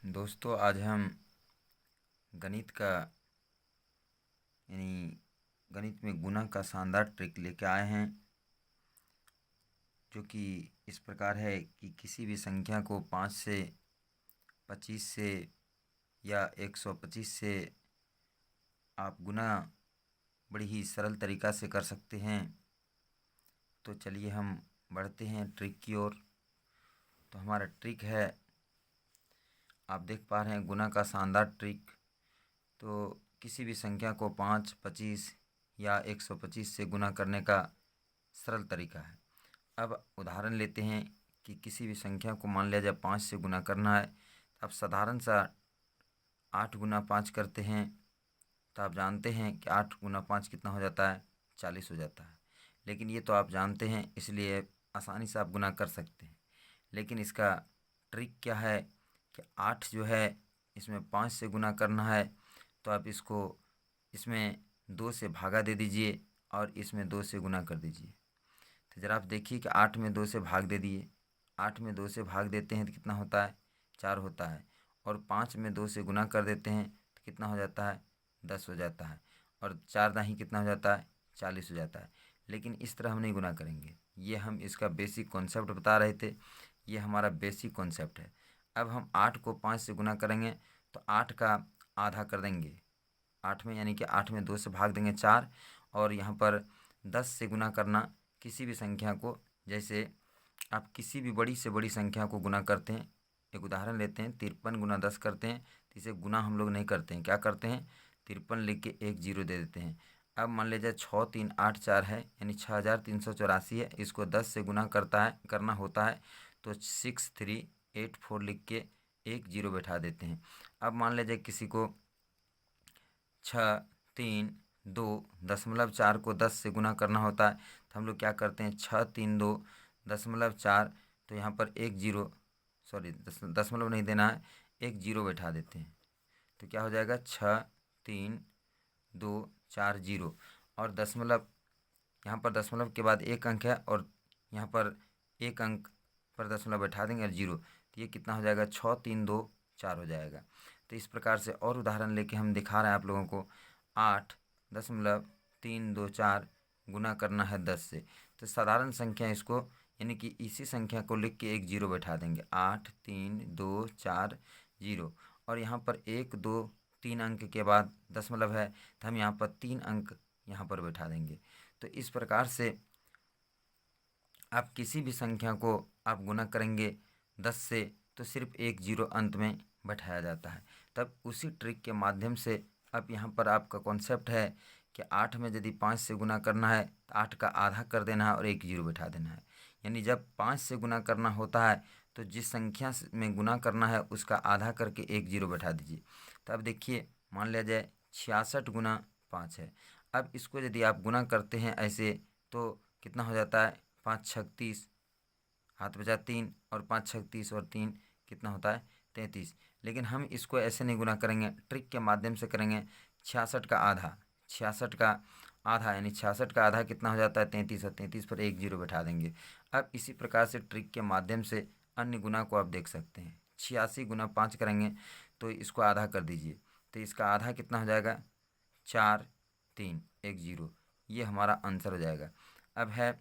दोस्तों, आज हम गणित का यानी गणित में गुणा का शानदार ट्रिक लेके आए हैं, जो कि इस प्रकार है कि किसी भी संख्या को 5 से 25 से या 125 से आप गुणा बड़ी ही सरल तरीक़ा से कर सकते हैं। तो चलिए हम बढ़ते हैं ट्रिक की ओर। तो हमारा ट्रिक है, आप देख पा रहे हैं, गुणा का शानदार ट्रिक। तो किसी भी संख्या को 5, 25 या 125 से गुणा करने का सरल तरीका है। अब उदाहरण लेते हैं कि किसी भी संख्या को मान लिया जाए 5 से गुणा करना है। अब साधारण सा 8 गुना 5 करते हैं, तो आप जानते हैं कि 8 गुना 5 कितना हो जाता है, 40 हो जाता है। लेकिन ये तो आप जानते हैं, इसलिए आसानी से आप गुना कर सकते हैं। लेकिन इसका ट्रिक क्या है कि 8 जो है, इसमें 5 से गुना करना है, तो आप इसमें 2 से भागा दे दीजिए और इसमें 2 से गुना कर दीजिए। तो ज़रा आप देखिए कि 8 में 2 से भाग दे दिए, 8 में 2 से भाग देते हैं तो कितना होता है, 4 होता है। और 5 में 2 से गुना कर देते हैं तो कितना हो जाता है, 10 हो जाता है। और 4 दाही कितना हो जाता है, 40 हो जाता है। लेकिन इस तरह हम नहीं गुना करेंगे, ये हम इसका बेसिक कॉन्सेप्ट बता रहे थे, ये हमारा बेसिक कॉन्सेप्ट है। अब हम 8 को 5 से गुना करेंगे तो 8 का आधा कर देंगे 8 में, यानी कि 8 में 2 से भाग देंगे 4। और यहाँ पर 10 से गुना करना किसी भी संख्या को, जैसे आप किसी भी बड़ी से बड़ी संख्या को गुना करते हैं। एक उदाहरण लेते हैं, 53 गुना 10 करते हैं, तो इसे गुना हम लोग नहीं करते हैं, क्या करते हैं, 53 लिख के एक जीरो दे देते हैं। अब मान लीजिए 6, 3, 8, 4 है, यानी 6384 है। इसको 10 से गुना करना होता है, तो 6384 लिख के एक जीरो बैठा देते हैं। अब मान लीजिए किसी को 6, 3, 2, 0.4 को 10 से गुना करना होता है, तो हम लोग क्या करते हैं, 6, 3, 2, 0.4, तो यहाँ पर एक जीरो, सॉरी दशमलव नहीं देना है, एक जीरो बैठा देते हैं। तो क्या हो जाएगा, 6, 3, 2, 4 जीरो। और दशमलव, यहाँ पर दशमलव के बाद एक अंक है और यहाँ पर एक अंक पर दशमलव बैठा देंगे और जीरो, तो ये कितना हो जाएगा, 6, 3, 2, 4 हो जाएगा। तो इस प्रकार से और उदाहरण लेके हम दिखा रहे हैं आप लोगों को। 8.324 गुना करना है 10 से, तो साधारण संख्या इसको, यानी कि इसी संख्या को लिख के एक जीरो बैठा देंगे, 8, 3, 2, 4 जीरो। और यहाँ पर 1, 2, 3 अंक के बाद दशमलव है, तो हम यहाँ पर 3 अंक यहाँ पर बैठा देंगे। तो इस प्रकार से आप किसी भी संख्या को आप गुना करेंगे 10 से, तो सिर्फ एक जीरो अंत में बैठाया जाता है। तब उसी ट्रिक के माध्यम से अब यहाँ पर आपका कॉन्सेप्ट है कि 8 में यदि 5 से गुना करना है तो 8 का आधा कर देना है और एक जीरो बैठा देना है। यानी जब 5 से गुना करना होता है तो जिस संख्या में गुना करना है उसका आधा करके एक जीरो बैठा दीजिए। तो अब देखिए, मान लिया जाए 66 गुना 5 है। अब इसको यदि आप गुना करते हैं ऐसे, तो कितना हो जाता है, 5 छक 30, हाथ बचा 3, और 5 छक 30 और 3 कितना होता है, 33। लेकिन हम इसको ऐसे नहीं गुना करेंगे, ट्रिक के माध्यम से करेंगे। 66 का आधा, 66 का आधा यानी 66 का आधा कितना हो जाता है, 33, और 33 पर एक जीरो बैठा देंगे। अब इसी प्रकार से ट्रिक के माध्यम से अन्य गुना को आप देख सकते हैं। 86 गुना 5 करेंगे तो इसको आधा कर दीजिए, तो इसका आधा कितना हो जाएगा, 4, 3, एक जीरो, ये हमारा आंसर हो जाएगा। अब है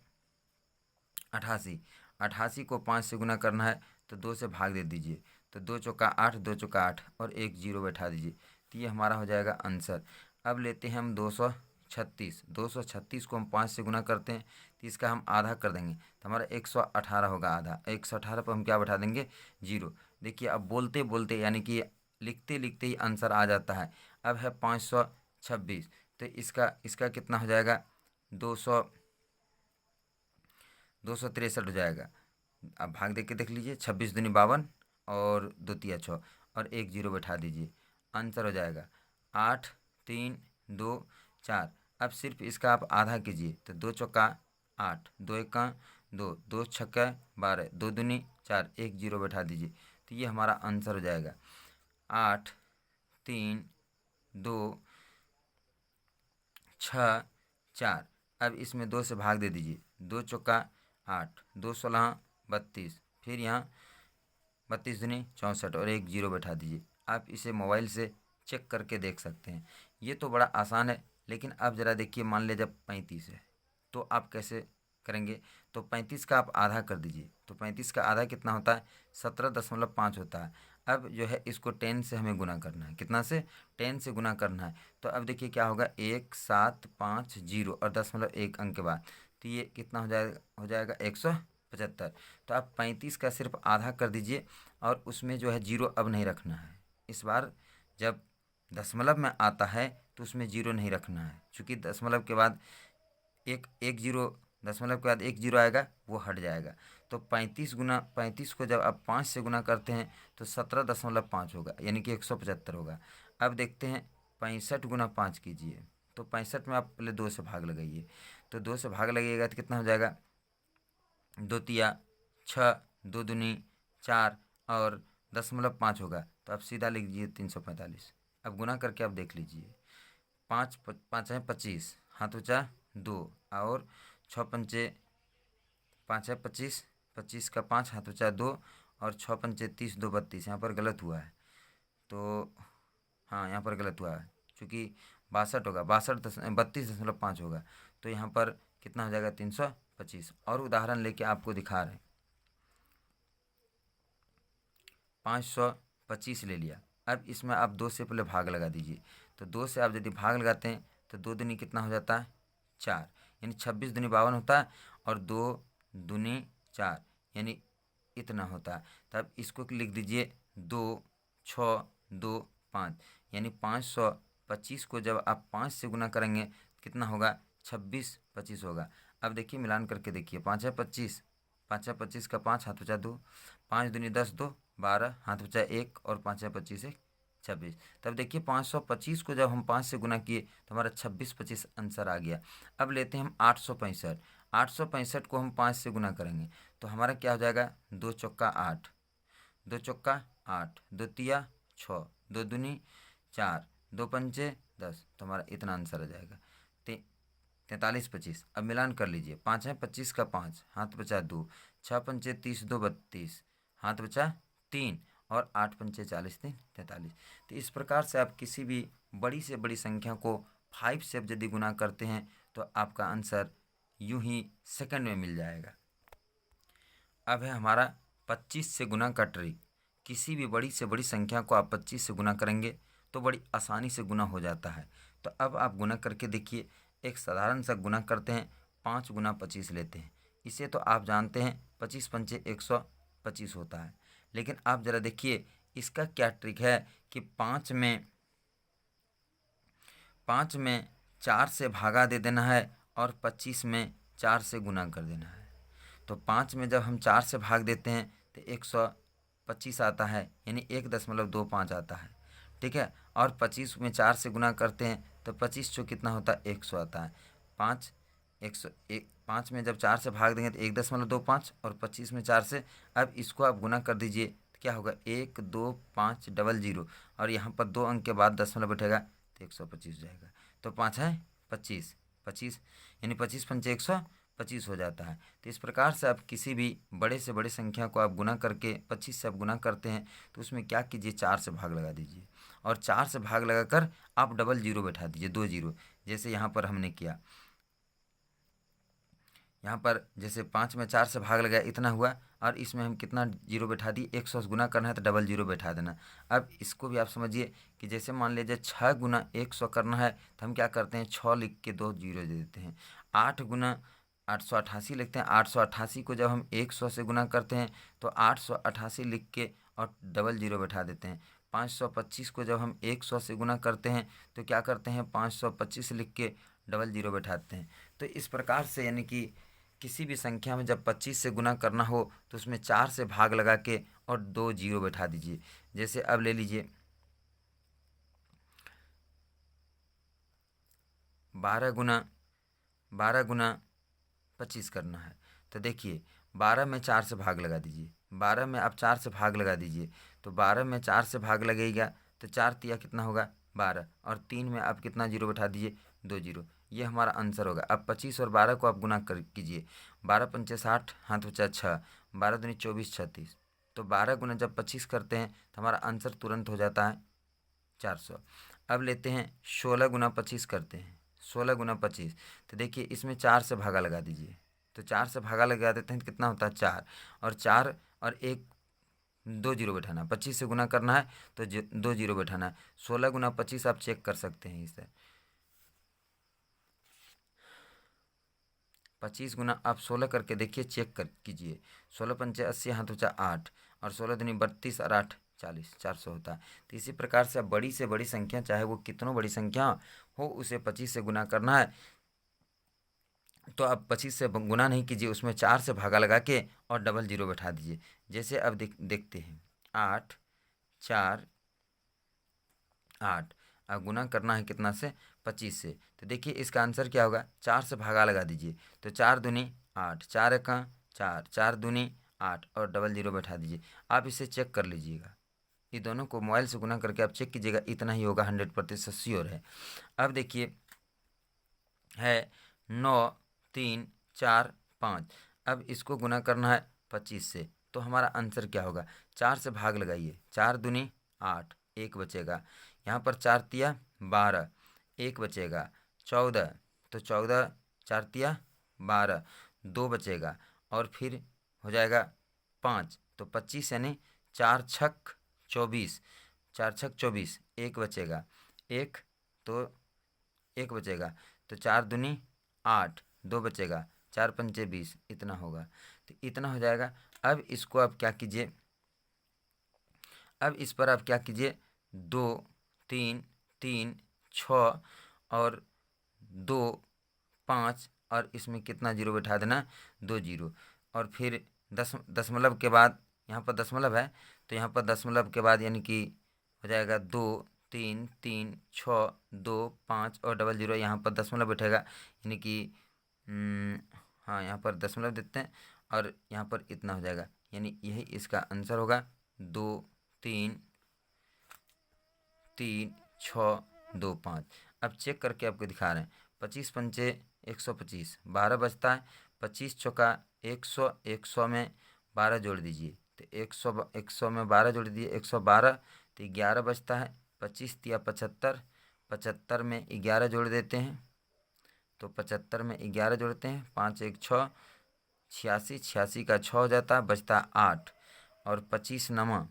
88, 88 को 5 से गुना करना है तो 2 से भाग दे दीजिए, तो 2 चौका 8, 2 चौका 8 और एक जीरो बैठा दीजिए, तो ये हमारा हो जाएगा आंसर। अब लेते हैं हम 236, 236 को हम 5 से गुना करते हैं तो इसका हम आधा कर देंगे, तो हमारा 118 होगा। आधा 118 पर हम क्या बैठा देंगे, जीरो। देखिए, अब बोलते बोलते यानी कि लिखते लिखते ही आंसर आ जाता है। अब है 526, तो इसका कितना हो जाएगा, 263 हो जाएगा। अब भाग दे के देख लीजिए, 26 दूनी 52 और 2 तिया 6 और एक जीरो बैठा दीजिए, आंसर हो जाएगा 8, 3, 2, 4। अब सिर्फ इसका आप आधा कीजिए, तो 2 चौका 8, 2 एका 2, 2 छक्का 12, 2 दूनी 4, एक जीरो बैठा दीजिए, तो ये हमारा आंसर हो जाएगा 8, 3, 2, 6, 4। अब इसमें 2 से भाग दे दीजिए, 2 चौका 8, 2 16 32, फिर यहाँ 32 दूनी 64 और एक जीरो बैठा दीजिए। आप इसे मोबाइल से चेक करके देख सकते हैं। ये तो बड़ा आसान है, लेकिन अब ज़रा देखिए, मान लीजिए जब 35 है तो आप कैसे करेंगे। तो 35 का आप आधा कर दीजिए। तो 35 का आधा कितना होता है, 17.5 होता है। अब जो है इसको 10 से हमें गुना करना है। कितना से, 10 से गुना करना है। तो अब देखिए क्या होगा, 1750 और 0.1 अंक के बाद, तो ये कितना हो जाएगा 175। तो आप 35 का सिर्फ आधा कर दीजिए और उसमें जो है जीरो अब नहीं रखना है। इस बार जब दशमलव में आता है तो उसमें जीरो नहीं रखना है, क्योंकि दशमलव के बाद एक जीरो, दशमलव के बाद एक जीरो आएगा, वो हट जाएगा। तो 35 को जब आप 5 से गुना करते हैं तो 17.5 होगा, यानी कि 175 होगा। अब देखते हैं 65 गुना 5 कीजिए। तो 65 में आप पहले 2 से भाग लगाइए। तो 2 से भाग लगाइएगा तो कितना हो जाएगा, 2 तिया 6, 2 दूनी 4 और 0.5 होगा। तो आप सीधा लिख दीजिए 345। अब गुना करके आप देख लीजिए, 5 है 25, हाथ ऊँचा 2 और 6 पंचे 5 है 25, 25 का 5 हाथ ऊँचा 2 और 6 पंचे 30, 2 32। यहाँ पर गलत हुआ है। तो हाँ, यहाँ पर गलत हुआ है, चूँकि 62 होगा, 32.5 होगा। तो यहाँ पर कितना हो जाएगा, 325। और उदाहरण लेके आपको दिखा रहे हैं। 525 ले लिया। अब इसमें आप 2 से पहले भाग लगा दीजिए। तो 2 से आप यदि भाग लगाते हैं तो 2 दूनी कितना हो जाता है, 4, यानी 26 दूनी 52 होता है और 2 दूनी 4, यानी इतना होता है। तब इसको लिख दीजिए 2 6 2 5, यानी 525 को जब आप 5 से गुना करेंगे कितना होगा, 26 25 होगा। अब देखिए मिलान करके देखिए, 5 है 25, 5 है 25 का 5 हाथ ऊँचा 2, 5 दूनी 10, 2 12 हाथ ऊँचा 1 और 5 है 25 1 26। तब देखिए 525 को जब हम 5 से गुना किए तो हमारा 26 25 आंसर आ गया। अब लेते हैं हम 865। 865 को हम 5 से गुना करेंगे तो हमारा क्या हो जाएगा, 2 चौका 8, 2 चौका 8, 2 तिया 6, 2 दूनी 4, 2 पंचे 10। तो हमारा इतना आंसर आ जाएगा, 43 25। अब मिलान कर लीजिए, 5 है 25 का 5 हाथ बचा 2, 6 पंचे 30, 2 32 हाथ बचा 3 और 8 पंचे 40 3 43। तो इस प्रकार से आप किसी भी बड़ी से बड़ी संख्या को 5 से यदि गुना करते हैं तो आपका आंसर यूं ही सेकंड में मिल जाएगा। अब है हमारा 25 से गुना का ट्रिक। किसी भी बड़ी से बड़ी संख्या को आप 25 से गुना करेंगे तो बड़ी आसानी से गुना हो जाता है। तो अब आप गुना करके देखिए। एक साधारण सा गुना करते हैं, 5 गुना 25 लेते हैं। इसे तो आप जानते हैं, 25 पंचे 125 होता है। लेकिन आप ज़रा देखिए इसका क्या ट्रिक है कि 5 में 4 से भागा दे देना है और 25 में 4 से गुना कर देना है। तो 5 में जब हम 4 से भाग देते हैं तो 125 आता है, यानी 1.25 आता है, ठीक है। और 25 में 4 से गुना करते हैं तो 25 जो कितना होता है, 100 आता है। 5 में जब 4 से भाग देंगे तो 1.25 और 25 में 4 से। अब इसको आप गुना कर दीजिए तो क्या होगा, 1 2 5 00 और यहाँ पर 2 अंक के बाद दशमलव बैठेगा तो 125 जाएगा। तो 5 है 25, 25 यानी 25 पंचे 125 हो जाता है। तो इस प्रकार से आप किसी भी बड़े से बड़े संख्या को आप गुना करके 25 से आप गुना करते हैं तो उसमें क्या कीजिए, 4 से भाग लगा दीजिए और 4 से भाग लगाकर आप डबल जीरो बैठा दीजिए, 2 जीरो, जैसे यहाँ पर हमने किया। यहाँ पर जैसे 5 में 4 से भाग लगाया इतना हुआ और इसमें हम कितना जीरो बैठा दिए, 100 गुना करना है तो डबल जीरो बैठा देना। अब इसको भी आप समझिए कि जैसे मान लीजिए 6 गुना 100 करना है तो हम क्या करते हैं, 6 लिख के 2 जीरो दे देते हैं। 8 गुना 888 लिखते हैं। 888 को जब हम 100 से गुना करते हैं तो 888 लिख के और डबल जीरो बैठा देते हैं। 525 को जब हम 100 से गुना करते हैं तो क्या करते हैं, 525 लिख के डबल जीरो बैठाते हैं। तो इस प्रकार से यानी कि किसी भी संख्या में जब 25 से गुना करना हो तो उसमें 4 से भाग लगा के और 2 जीरो बैठा दीजिए। जैसे अब ले लीजिए 12 गुना 25 करना है तो देखिए 12 में 4 से भाग लगा दीजिए। 12 में आप 4 से भाग लगा दीजिए तो 12 में 4 से भाग लगेगा तो 4 तिया कितना होगा, 12 और 3 में आप कितना जीरो बैठा दीजिए, 2 जीरो। ये हमारा आंसर होगा। अब 25 और 12 को आप गुना कर कीजिए। 12 पंचे 60 हाथ बचा 6, 12 दूनी 24 36, तो 12 गुना जब 25 करते हैं तो हमारा आंसर तुरंत हो जाता है 400। अब लेते हैं 16 गुना 25 करते हैं, 16 गुना 25, तो देखिए इसमें 4 से भागा लगा दीजिए, तो 4 से भागा लगा देते हैं तो कितना होता है 4, और 4 और 1 2 जीरो बैठाना है, 25 से गुना करना है तो 2 जीरो बैठाना है। 16 गुना 25 आप चेक कर सकते हैं इसे, 25 गुना आप 16 करके देखिए, चेक कर कीजिए। 16 पंचे 80, हाथ बचा 8, और 16 दूनी 32 और 8 40, 400 होता है। तो इसी प्रकार से अब बड़ी से बड़ी संख्या, चाहे वो कितनों बड़ी संख्या हो, उसे 25 से गुना करना है। तो आप 25 से गुना नहीं कीजिए, उसमें 4 से भागा लगा के और डबल जीरो बैठा दीजिए। जैसे अब देखते हैं 8 4 8, अब गुना करना है कितना से 25 से, तो देखिए इसका आंसर क्या होगा, 4 से भागा लगा दीजिए, तो 4 दूनी 8, 4 एका 4, 4 दूनी 8 और डबल जीरो बैठा दीजिए। आप इसे चेक कर लीजिएगा, ये दोनों को मोबाइल से गुना करके आप चेक कीजिएगा, इतना ही होगा, 100% श्योर है। अब देखिए है 9 3 4 5, अब इसको गुना करना है 25 से, तो हमारा आंसर क्या होगा, 4 से भाग लगाइए, 4 दूनी 8, 1 बचेगा, यहाँ पर 4 तिया 12, 1 बचेगा 14, तो 14 4 तिया 12, 2 बचेगा, और फिर हो जाएगा 5, तो 25 यानी 4 छक 24, 4 छक 24, 1 बचेगा 1, तो 1 बचेगा, तो 4 दूनी 8, 2 बचेगा, 4 पंचे 20, इतना होगा, तो इतना हो जाएगा। अब इसको आप क्या कीजिए, अब इस पर आप क्या कीजिए, 2 3 3 6 और 2 5, और इसमें कितना जीरो बैठा देना, 2 जीरो, और फिर दशमलव के बाद, यहाँ पर दशमलव है तो यहाँ पर दशमलव के बाद यानी कि हो जाएगा 2 3 3 6 2 5 और डबल जीरो, यहाँ पर दशमलव बैठेगा, यानी कि हाँ यहाँ पर दशमलव देते हैं और यहाँ पर इतना हो जाएगा, यानी यही इसका आंसर होगा, 2 3 3 6 2 5। अब चेक करके आपको दिखा रहे हैं, 25 पंचे 125, 12 बचता है, 25 चौका 100, 100 में 12 जोड़ दीजिए, तो 100 में 12 जोड़ दीजिए, 112, तो 11 बचता है, 25 तिया 75, 75 में 11 जोड़ देते हैं, तो 75 में 11 जोड़ते हैं, 5 1 6, 86, 86 का 6 हो जाता है, बचता 8, और 25 नमा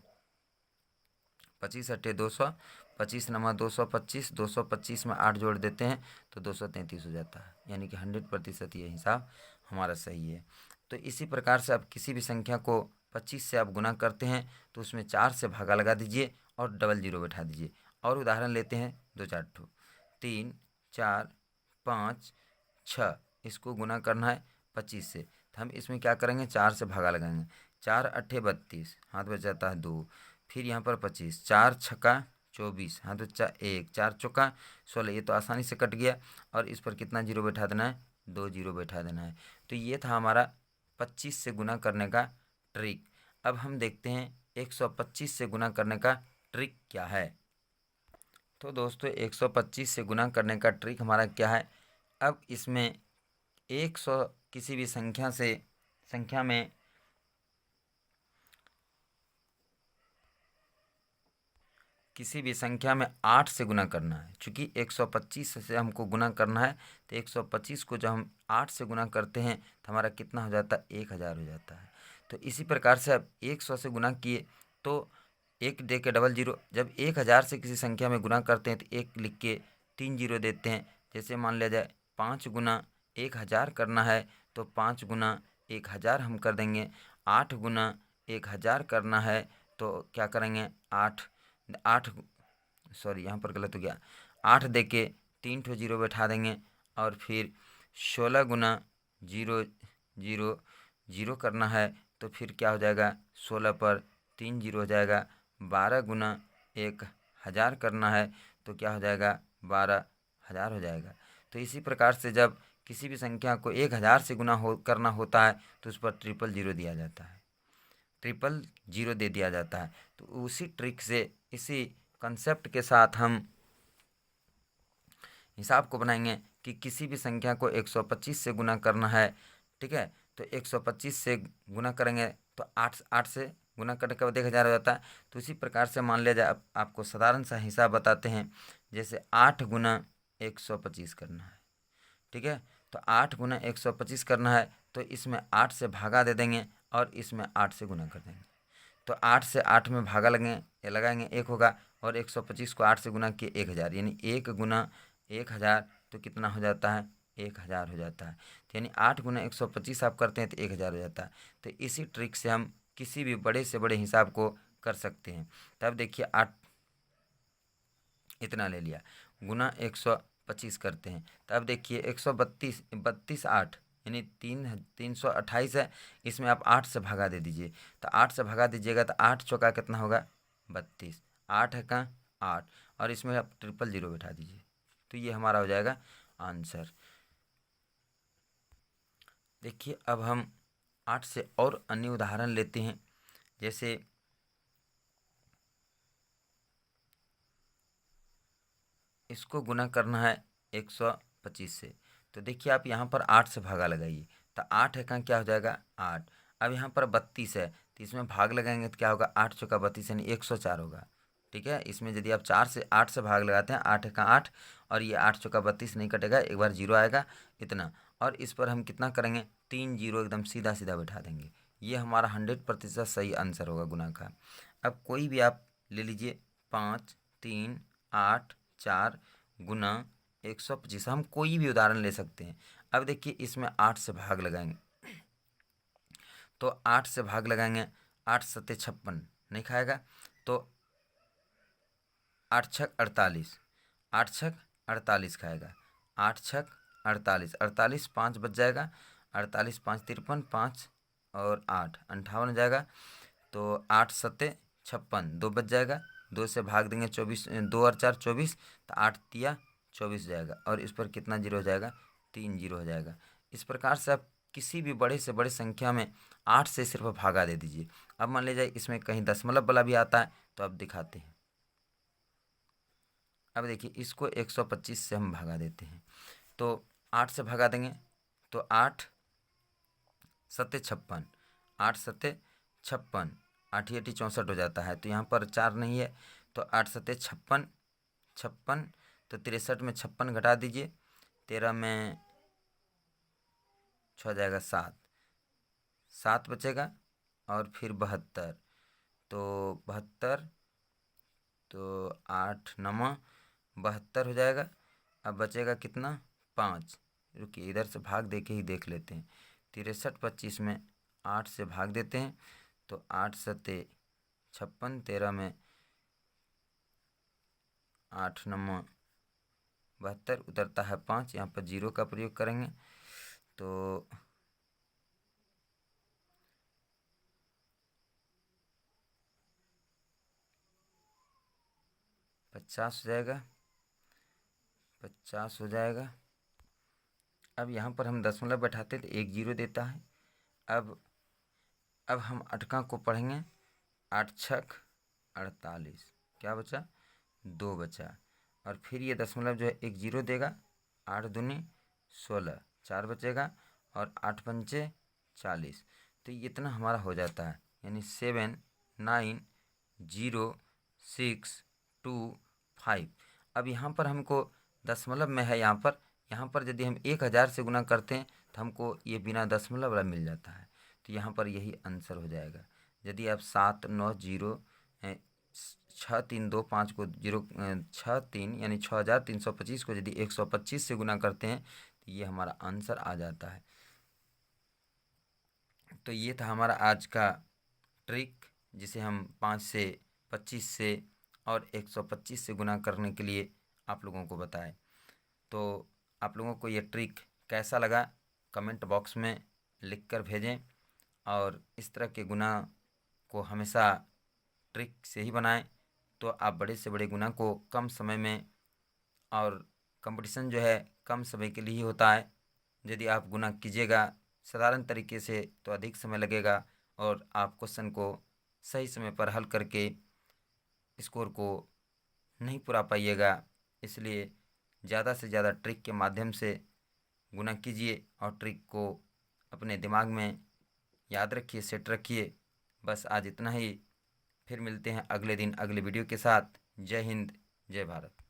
25 अट्ठे 200, 25 नमा 225, 225 में 8 जोड़ देते हैं तो 233 हो जाता है, यानी कि 100% ये हिसाब हमारा सही है। तो इसी प्रकार से आप किसी भी संख्या को 25 से आप गुना करते हैं तो उसमें 4 से भागा लगा दीजिए और डबल जीरो बैठा दीजिए। और उदाहरण लेते हैं 2-4 ठो, 3 4 5 6, इसको गुना करना है 25 से, तो हम इसमें क्या करेंगे, 4 से भागा लगाएंगे, 4 अट्ठे 32, हाथ बच जाता है 2, फिर यहाँ पर 25, 4 छक्का 24, हाथ बच्चा 1, 4 चौका 16, ये तो आसानी से कट गया, और इस पर कितना जीरो बैठा देना है, 2 जीरो बैठा देना है। तो ये था हमारा 25 से गुना करने का ट्रिक। अब हम देखते हैं 125 से गुना करने का ट्रिक क्या है। तो दोस्तों 125 से गुना करने का ट्रिक हमारा क्या है, अब इसमें 100 किसी भी संख्या में किसी भी संख्या में 8 से गुना करना है। चूँकि 125 से हमको गुना करना है, तो 125 को जब हम 8 से गुना करते हैं तो हमारा कितना हो जाता है, 1000 हो जाता है। तो इसी प्रकार से अब 100 से गुना किए तो 1 दे के डबल जीरो, जब 1000 से किसी संख्या में गुना करते हैं तो 1 लिख के 3 जीरो देते हैं। जैसे मान लिया जाए 5 गुना 1000 करना है तो 5 गुना 1000 हम कर देंगे। 8 गुना 1000 करना है तो क्या करेंगे, 8 सॉरी यहाँ पर गलत हो गया, 8 दे के 3 ठो जीरो बैठा देंगे, और फिर 16 गुना 0 0 0 करना है तो फिर क्या हो जाएगा, 16 पर 3 जीरो हो जाएगा। 12 गुना 1000 करना है तो क्या हो जाएगा, 12000 हो जाएगा। तो इसी प्रकार से जब किसी भी संख्या को 1000 से गुना करना होता है तो उस पर ट्रिपल जीरो दिया जाता है, ट्रिपल जीरो दे दिया जाता है। तो उसी ट्रिक से, इसी कंसेप्ट के साथ हम हिसाब को बनाएंगे कि किसी भी संख्या को 125 से गुना करना है, ठीक है, तो 125 से गुना करेंगे तो 8 से गुना करने के बाद 1000 हो जाता है। तो इसी प्रकार से मान लिया जाए, आपको साधारण सा हिसाब बताते हैं। जैसे 8 गुना 125 करना है, ठीक है। तो 8 गुना 125 करना है, तो इसमें 8 से भागा दे देंगे और इसमें 8 से गुना कर देंगे। तो 8 से 8 में भागा लगाएंगे 1 होगा, और 125 को 8 से गुना किए 1000, यानी 1 गुना 1000 तो कितना हो जाता है, 1000 हो जाता है। तो यानी 8 गुना 125 आप करते हैं तो 1000 हो जाता है। तो इसी ट्रिक से हम किसी भी बड़े से बड़े हिसाब को कर सकते हैं। तब देखिए 8 इतना ले लिया, गुना 125 करते हैं। तब देखिए 132 32 8 यानी 328 है, इसमें आप 8 से भगा दे दीजिए। तो 8 से भगा दीजिएगा तो 8 चौका कितना होगा, 32। 8 है कहाँ, 8, और इसमें आप 000 बैठा दीजिए। तो ये हमारा हो जाएगा आंसर। देखिए अब हम 8 से और अन्य उदाहरण लेते हैं। जैसे इसको गुना करना है 125 से। तो देखिए आप यहाँ पर 8 से भागा लगाइए, तो 8 है कहाँ, क्या हो जाएगा, 8। अब यहाँ पर 32 है, तो इसमें भाग लगाएंगे तो क्या होगा, 8 चौका 32 यानी 104 होगा, ठीक है। इसमें यदि आप 8 से भाग लगाते हैं, 8 है कहाँ, 8, और ये 8 चौका 32 नहीं कटेगा, एक बार जीरो आएगा इतना, और इस पर हम कितना करेंगे, 3 जीरो एकदम सीधा सीधा बैठा देंगे। ये हमारा 100% सही आंसर होगा गुना का। अब कोई भी आप ले लीजिए, 5 3 8 4 गुना 125, हम कोई भी उदाहरण ले सकते हैं। अब देखिए इसमें 8 से भाग लगाएंगे, तो 8 से भाग लगाएंगे, 8 सत्ते 56 नहीं खाएगा, तो 8 छक 48, 8 छक 48 खाएगा, 8 छक 48, 48 5 बच जाएगा, 48 5 53, 5 और 8 58 हो जाएगा। तो 8 सत्ते 56, 2 बच जाएगा, 2 से भाग देंगे 24, 2 और 4 24, तो 8 तिया 24 जाएगा, और इस पर कितना जीरो हो जाएगा, 3 जीरो हो जाएगा। इस प्रकार से आप किसी भी बड़े से बड़े संख्या में 8 से सिर्फ भागा दे दीजिए। अब मान लीजिए इसमें कहीं दशमलव वाला भी आता है, तो अब दिखाते हैं। अब देखिए इसको 125 से हम भागा देते हैं, तो 8 से भगा देंगे, तो 8 सत्ते 56, 8 सत्ते 56, 8 ही 8 64 हो जाता है। तो यहाँ पर 4 नहीं है, तो 8 सत्ते 56, 56, तो 63 में 56 घटा दीजिए, 13 में 6 जाएगा 7, 7 बचेगा, और फिर 72, तो 72, तो 8 9 72 हो जाएगा। अब बचेगा कितना, 5। रुकिए इधर से भाग दे के ही देख लेते हैं। 63 25 में 8 से भाग देते हैं, तो 8 सत्ते 56, 13 में 8 9 72, उतरता है 5, यहाँ पर जीरो का प्रयोग करेंगे, तो 50 हो जाएगा, 50 हो जाएगा। अब यहाँ पर हम दशमलव बैठाते तो 1 जीरो देता है। अब हम अटका को पढ़ेंगे, 8 छक 48, क्या बचा, 2 बचा, और फिर ये दशमलव जो है 1 जीरो देगा, 8 दूनी 16, 4 बचेगा, और 8 पंचे 40, तो ये इतना हमारा हो जाता है, यानी 7 9 0 6 2 5। अब यहाँ पर हमको दशमलव में है, यहाँ पर यदि हम 1000 से गुना करते हैं तो हमको ये बिना दशमलव वाला मिल जाता है। तो यहाँ पर यही आंसर हो जाएगा। यदि आप 7 9 0 6 3 2 5 को 6 3 यानी 6325 को यदि 125 से गुना करते हैं तो ये हमारा आंसर आ जाता है। तो ये था हमारा आज का ट्रिक, जिसे हम 5 से 25 से और 125 से गुना करने के लिए आप लोगों को बताएं। तो आप लोगों को ये ट्रिक कैसा लगा, कमेंट बॉक्स में लिख कर भेजें, और इस तरह के गुना को हमेशा ट्रिक से ही बनाएं, तो आप बड़े से बड़े गुना को कम समय में, और कंपटीशन जो है कम समय के लिए ही होता है। यदि आप गुना कीजिएगा साधारण तरीके से तो अधिक समय लगेगा, और आप क्वेश्चन को सही समय पर हल करके स्कोर को नहीं पूरा पाइएगा। इसलिए ज़्यादा से ज़्यादा ट्रिक के माध्यम से गुना कीजिए, और ट्रिक को अपने दिमाग में याद रखिए, सेट रखिए। बस आज इतना ही। फिर मिलते हैं अगले दिन अगले वीडियो के साथ। जय हिंद, जय भारत।